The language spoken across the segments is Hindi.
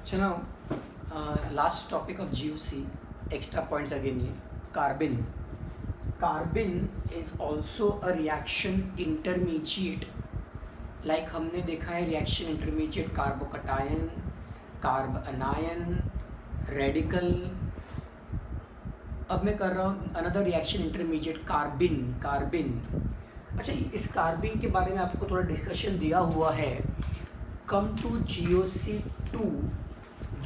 So now, last topic of GOC, extra points again here. Carbene. Carbene is also a reaction intermediate. Like हमने देखा है reaction intermediate carbocation, carb अनायन, radical. अब मैं कर रहा हूँ अनदर रिएक्शन इंटरमीडिएट कार्बिन. अच्छा, इस कार्बिन के बारे में आपको थोड़ा डिस्कशन दिया हुआ है. कम टू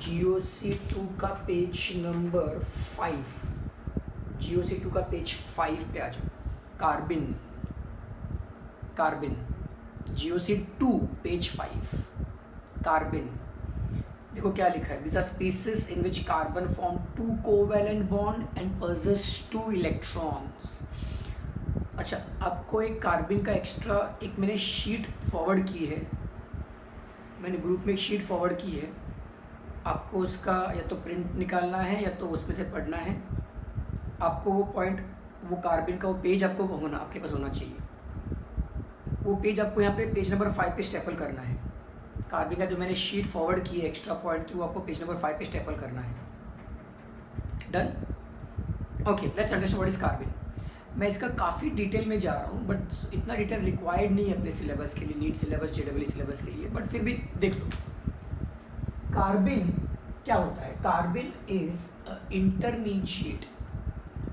GOC2 का पेज नंबर 5. GOC2 का पेज 5 पे आ जाओ. कार्बिन GOC2 पेज 5. कार्बिन देखो क्या लिखा है. This are species in which carbon form 2 covalent bond and possess 2 electrons. अच्छा, आपको एक कार्बिन का एक्स्ट्रा एक मैंने शीट फॉरवर्ड की है. मैंने ग्रुप में एक शीट फॉरवर्ड की है. आपको उसका या तो प्रिंट निकालना है या तो उसमें से पढ़ना है. आपको वो पॉइंट, वो कार्बिन का वो पेज आपको होना, आपके पास होना चाहिए. वो पेज आपको यहाँ पे पेज नंबर 5 पे स्टेपल करना है. कार्बिन का जो मैंने शीट फॉरवर्ड की है एक्स्ट्रा पॉइंट की, वो आपको पेज नंबर 5 पे स्टेपल करना है. Done. Okay, let's understand what is carbene. मैं इसका काफ़ी डिटेल में जा रहा हूँ, बट इतना डिटेल रिक्वायर्ड नहीं है अपने सिलेबस के लिए, नीट सिलेबस, JEE सिलेबस के लिए, बट फिर भी देख लो. कार्बिन क्या होता है. Carbene is intermediate.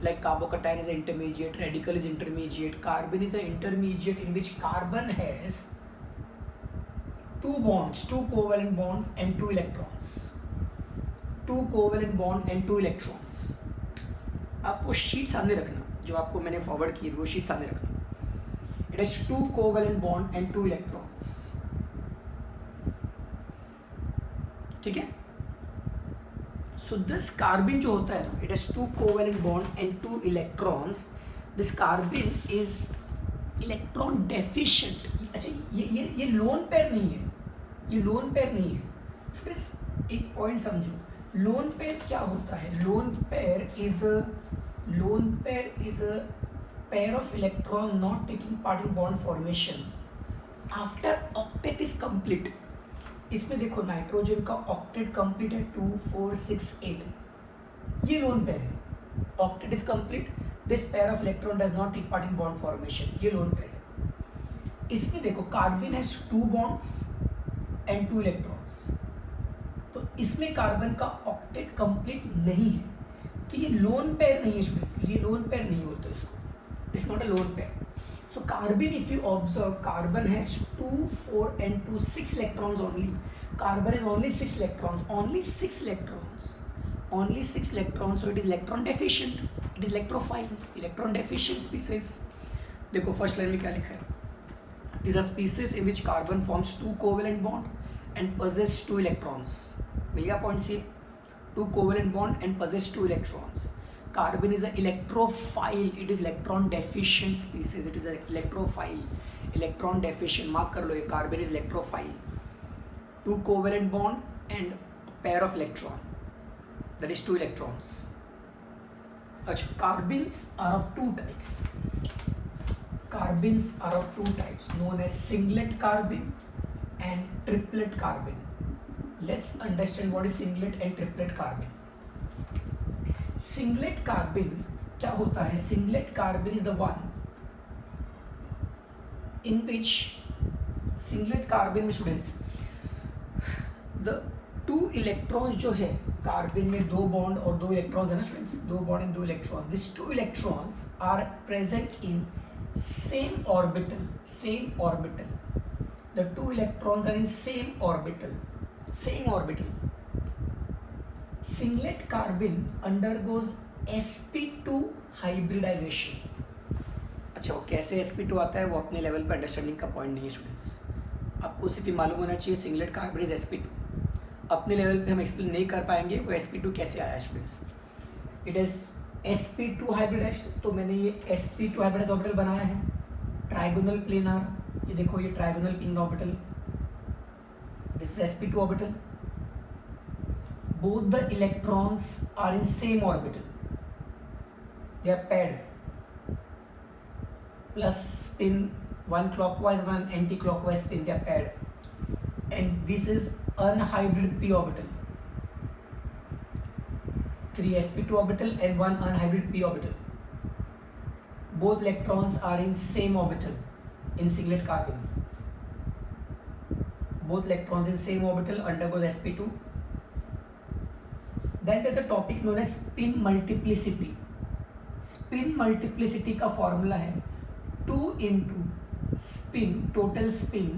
like carbocation is an intermediate, radical is intermediate. Carbon is an intermediate in which carbon has 2 bonds, 2 covalent bonds and 2 electrons. 2 covalent bond and 2 electrons. आप वो शीट सामने रखना जो आपको मैंने फॉरवर्ड की है, वो शीट सामने रखना. It has 2 covalent bond and 2 electrons. ठीक है. So this carbene जो होता है, it has 2 covalent bond and 2 electrons. This carbene is electron deficient. अच्छा, ये लोन पेयर नहीं है. ये लोन पेयर नहीं है. Students, एक पॉइंट समझो. लोन पेयर क्या होता है. Lone pair is a pair of electron not taking part in bond formation after octet is complete. इसमें देखो नाइट्रोजन का ऑक्टेट कंप्लीट है 2 4 6 8. ये लोन पेयर है. Octet is complete. This pair of electron does not take part in bond formation. ये लोन पेयर है. इसमें देखो carbon has 2 bonds and 2 electrons. तो इसमें कार्बन का ऑक्टेट कंप्लीट नहीं है, तो ये लोन पेयर नहीं है स्टूडेंट्स. ये लोन पेयर नहीं होता इसको. This not a lone pair. So carbene, if you observe, carbon has 2, 4 and 2, 6 electrons only. Carbon has only 6 electrons. Only 6 electrons. Only 6 electrons. So it is electron deficient. It is electrophile. Electron deficient species. देखो फर्स्ट लाइन में क्या लिखा है. These are species in which carbon forms 2 covalent bond and possess 2 electrons. मिल गया point C. 2 covalent bond and possess 2 electrons. Carbon is an electrophile. It is electron deficient species. It is an electrophile. Electron deficient. Mark कर लो ये. Carbon is electrophile. 2 covalent bond and pair of electron. That is 2 electrons. अच्छा, carbenes are of 2 types. Carbenes are of 2 types, known as singlet carbene and triplet carbene. Let's understand what is singlet and triplet carbene. Singlet carbene क्या होता है. Singlet carbene is the one in which singlet carbene में स्टूडेंट्स द 2 इलेक्ट्रॉन्स जो है कार्बिन में, 2 बॉन्ड और 2 इलेक्ट्रॉन्स है ना students. 2 bond and 2 electron. This 2 electrons are present in same orbital. Same orbital. The 2 electrons are in same orbital. Same orbital. Singlet carbene undergoes sp2 hybridization. अच्छा, वो कैसे sp2 आता है वो अपने लेवल पर अंडरस्टैंडिंग का पॉइंट नहीं है स्टूडेंट्स. आपको सिर्फ मालूम होना चाहिए सिंगलेट कार्बन इज sp2. अपने लेवल पे हम एक्सप्लेन नहीं कर पाएंगे वो sp2 कैसे आया students. It is sp2 hybridised. तो मैंने ये sp2 हाइब्रिडाइज्ड ऑर्बिटल बनाया है. Trigonal planar. ये देखो ये trigonal plane orbital. This is sp2 orbital. Both the electrons are in same orbital. They are paired. Plus spin, one clockwise, one anti-clockwise spin. They are paired. And this is unhybrid p orbital. 3 sp2 orbital and 1 unhybrid p orbital. Both electrons are in same orbital in singlet carbon. Both electrons in same orbital undergoes sp2. Then there's a topic known as spin multiplicity. Spin multiplicity का फॉर्मूला है 2 into spin total spin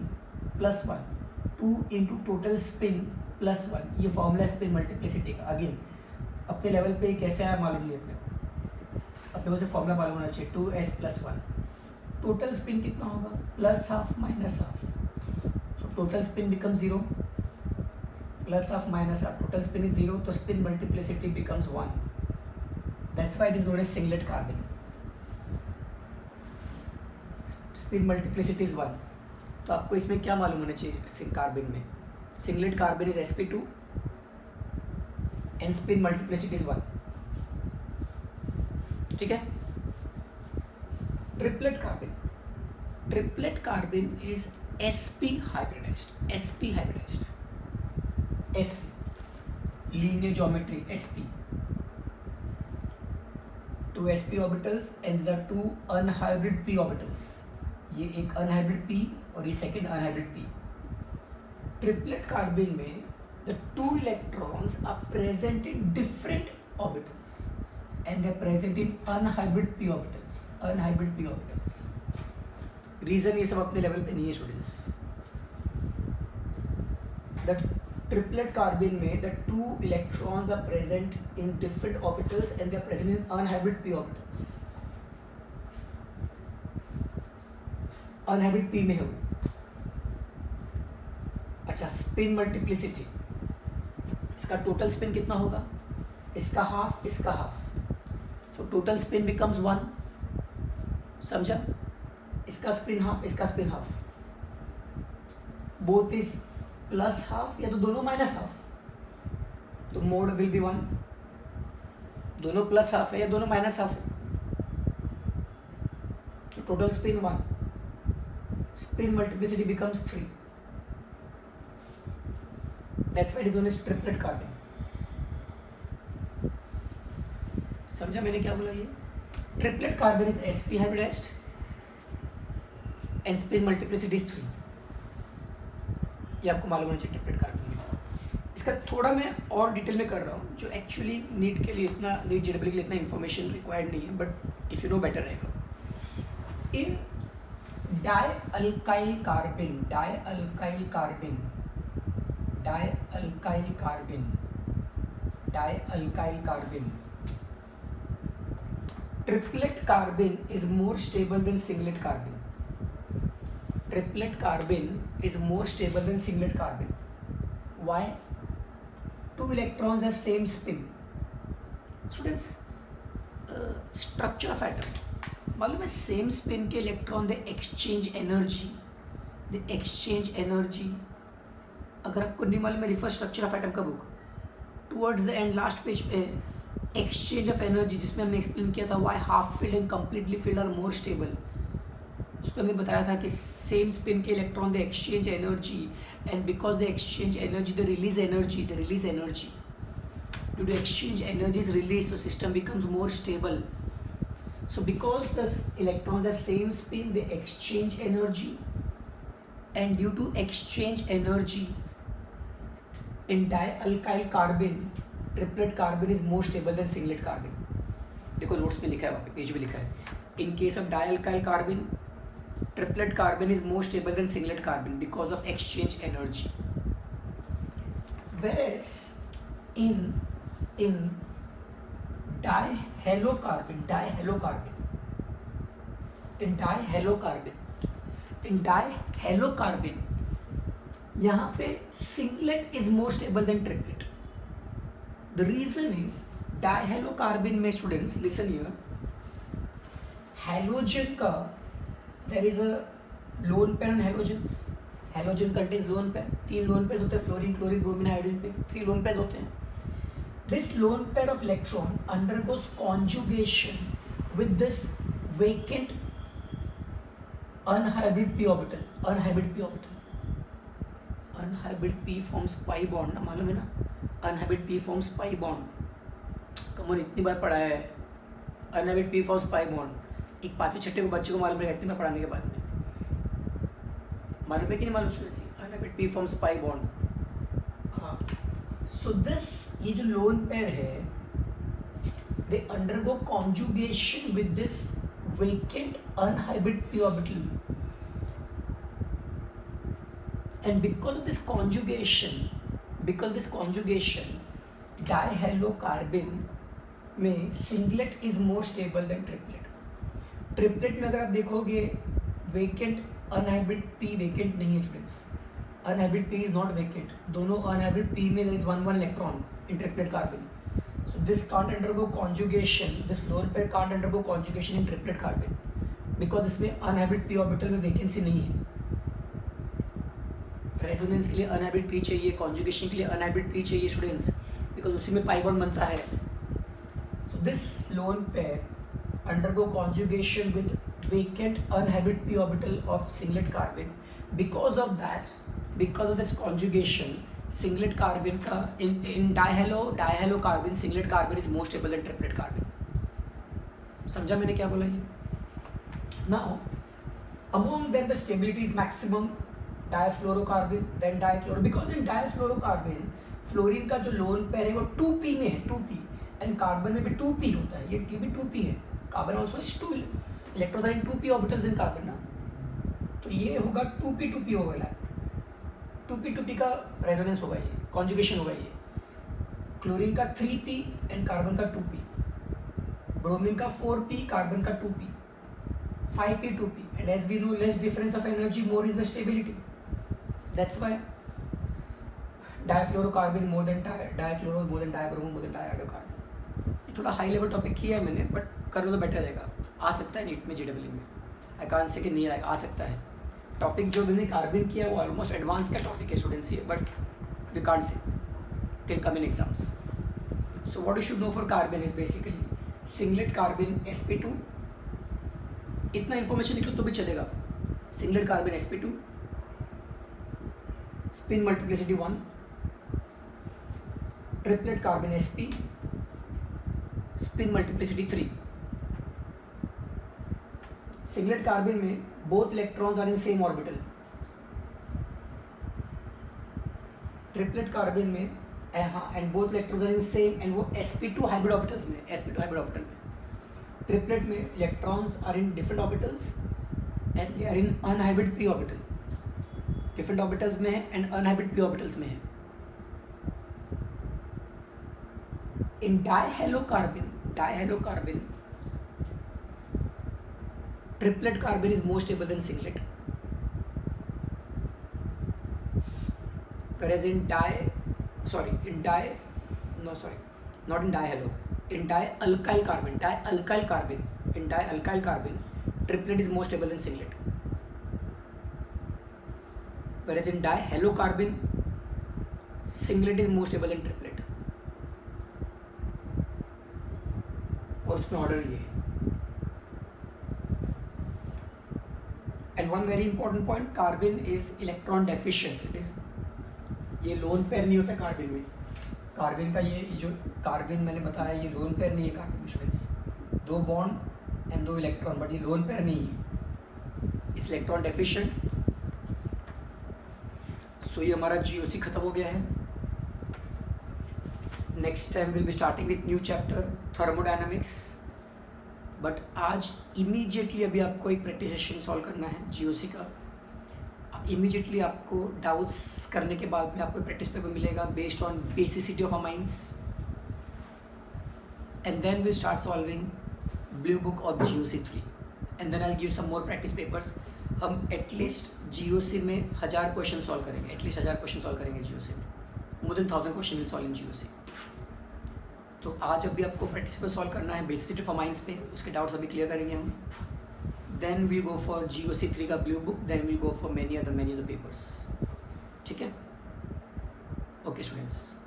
plus 1, 2 into total spin plus 1. ये फॉर्मूला है स्पिन मल्टीप्लिसिटी का. अगेन अपने लेवल पे कैसे आया मालूम नहीं अपने को से फॉर्मूला मालूम होना चाहिए. 2s प्लस 1 टोटल स्पिन कितना होगा plus half minus half. So total spin become 0 plus half minus half. Total spin is 0 तो spin multiplicity becomes 1. That's why it is known as singlet carbon. Spin multiplicity is 1. तो आपको इसमें क्या मालूम होना चाहिए कार्बन में? Singlet carbon is sp2 and spin multiplicity is 1. ठीक है? Triplet carbon. Triplet carbon is sp hybridized. sp hybridized. sp linear geometry sp. 2 sp orbitals and these are 2 unhybrid p orbitals. ये एक unhybrid p और ये second unhybrid p. Triplet carbon में the 2 electrons are present in different orbitals and they are present in unhybrid p orbitals. Unhybrid p orbitals. Reason ये सब अपने level पे नहीं है students. The triplet carbon में the 2 electrons are present in different orbitals and they are present in unhybrid p orbitals. Unhybrid p में हो. अच्छा spin multiplicity. इसका total spin कितना होगा? इसका half, इसका half. So total spin becomes 1. समझा? इसका spin half, इसका spin half. Both is plus half या तो दोनों माइनस हाफ. तो मोड विल बी 1. दोनोप्लस हाफ है या दोनों माइनस हाफ है. तो total spin 1. Spin multiplicity becomes 3. That's why it is known as triplet carbon. समझा मैंने क्या बोला? ये triplet carbon is sp hybridized and spin multiplicity is 3. ये आपको मालूम होना चाहिए ट्रिपलेट कार्बन में. इसका थोड़ा मैं और डिटेल में कर रहा हूँ जो एक्चुअली नीट के लिए इतना नीट जेडब्ल्यू के लिए इतना इन्फॉर्मेशन रिक्वायर्ड नहीं है, but if you know better रहेगा. In dialkyl carbon triplet carbon is more stable than singlet carbon. Triplet carbon is more stable than singlet carbon. Why? 2 electrons have same spin. Students, structure of atom. मालूम है same spin के electron they exchange energy. अगर आपको नहीं मालूम है refer structure of atom का book. Towards the end last page पे exchange of energy जिसमें हमने explain किया था why half filled and completely filled are more stable. उस पर हमने बताया था कि सेम स्पिन के electron they exchange energy and because they exchange energy they release energy due to exchange energy is release, so system becomes more stable. So because the electrons have same spin they exchange energy and due to exchange energy in dialkyl carbon triplet carbon is more stable than singlet carbon. देखो नोट्स में लिखा है, वहाँ पे पेज में लिखा है. In case of डायअल्काइल carbon triplet carbon is more stable than singlet carbon because of exchange energy. Whereas in dihalocarbon यहाँ पे singlet is more stable than triplet. The reason is dihalocarbon में students listen here, halogen का there is a lone pair on halogens. Halogen contains lone pair. 3 lone pairs होते हैं, फ्लोरीन, क्लोरीन, ब्रोमीन, आयोडीन पे 3 lone pairs होते हैं. This lone pair of electron undergoes conjugation with this vacant unhybrid p orbital. Unhybrid p forms pi bond. ना मालूम है ना? Unhybrid p forms pi bond. Come on इतनी बार पढ़ाया है, अनएबिट पी फॉर्म्स पाई बॉन्ड, एक पाँचवीं छठे को बच्चे को मालूम है इतनी बार पढ़ाने के बाद में, मालूम है कि नहीं मालूम students, unhybrid p forms pi bond. हाँ, सो दिस ये जो लोन पेयर है, they undergo conjugation with this vacant unhybrid p orbital, and because of this conjugation dihalocarban में singlet is more stable than triplet. Triplet में अगर आप देखोगे वेकेंट अनहाइब्रिड p वेकेंट नहीं है students, unhybrid p is not vacant, दोनों अनहाइब्रिड p में is 1 electron in triplet carbon, so this can't undergo conjugation, this lone pair can't undergo conjugation in triplet carbon because इसमें अनहाइब्रिड p ऑर्बिटल में वैकेंसी नहीं है। रेजोनेंस के लिए अनहाइब्रिड p चाहिए, कॉन्जुगेशन के लिए अनहाइब्रिड p चाहिए स्टूडेंट्स, बिकॉज उसी में पाई बॉन्ड बनता है। So this lone pair undergo conjugation with vacant unhybrid p orbital of singlet carbon, because of this conjugation singlet carbon का in dihalo carbon singlet carbon is more stable than triplet carbon. समझा मैंने क्या बोला ये? Now among then the stability is maximum difluorocarbon then dichloro, because in difluorocarbon fluorine का जो लोन पेयर है वो 2p में है, 2p, एंड कार्बन में भी 2p होता है, ये भी 2p है, carbon also is 2 electrons are in 2p orbitals in carbon ना, तो ये होगा 2p ओवरलैप, 2p का रेजोनेंस होगा, ये कॉन्जुगेशन होगा। ये क्लोरीन का 3p एंड कार्बन का 2p, ब्रोमीन का 4p कार्बन का 2p, 5p 2p, and as we know less difference of energy more is the stability, that's why difluorocarbon more than dichloro more than dibromo more than dihydrocarbon. ये थोड़ा हाई लेवल टॉपिक किया है मैंने, बट करो तो बेटर रहेगा, आ सकता है नीट में जेडब्ल्यू में, आई कांट से कि नहीं आएगा, आ सकता है। टॉपिक जो मैंने कार्बन किया वो ऑलमोस्ट एडवांस का टॉपिक है स्टूडेंट्स ये, but we can't say can come in exams. So what you should know for carbon is basically singlet carbon sp2, इतना इन्फॉर्मेशन निकलो तो भी चलेगा। Singlet carbon sp2, spin multiplicity 1, triplet carbon sp, spin multiplicity 3। Singlet carbon में both electrons are in same orbital, triplet carbon में हाँ and both electrons are in same and वो sp2 हाइब्रिड ऑर्बिटल्स में, sp2 हाइब्रिड ऑर्बिटल में। ट्रिपलेट में electrons are in different orbitals and they are in unhybrid p orbital, different orbitals में है एंड अनहाइब्रिड p ऑर्बिटल्स में है। इन डायहेलोकार्बन triplet carbon is more stable than singlet, whereas in dialkyl carbon triplet is more stable than singlet, whereas in dihalocarbon singlet is more stable than triplet, और उसमें ऑर्डर ये है। And one very important point, carbon is electron deficient, it is, ये लोन पेयर नहीं होता कार्बन में, कार्बन का ये जो कार्बन मैंने बताया ये लोन पेयर नहीं है कार्बन में students, 2 bond and 2 electron, but ये लोन पेयर नहीं है, इट्स इलेक्ट्रॉन डेफिशिएंट। सो ये हमारा GOC खत्म हो गया है। Next time will be starting with new chapter thermodynamics, but आज इमीडिएटली अभी आपको एक प्रैक्टिस सेशन सॉल्व करना है GOC का। इमीडिएटली आपको डाउट्स करने के बाद में आपको प्रैक्टिस पेपर मिलेगा based on basicity of amines, and then we start solving blue book of GOC 3, and then I give some more practice papers. हम एटलीस्ट GOC में 1000 क्वेश्चन सॉल्व करेंगे, एटलीस्ट 1000 क्वेश्चन सॉल्व करेंगे GOC में, more than 1000 question will solve in GOC। तो आज अभी आपको प्रैक्टिस पेपर सॉल्व करना है बेसिसिटी ऑफ अमाइंस पे, उसके डाउट्स अभी क्लियर करेंगे हम। Then we go for GOC 3 का blue book, then we go for many other papers. ठीक है, ओके स्टूडेंट्स।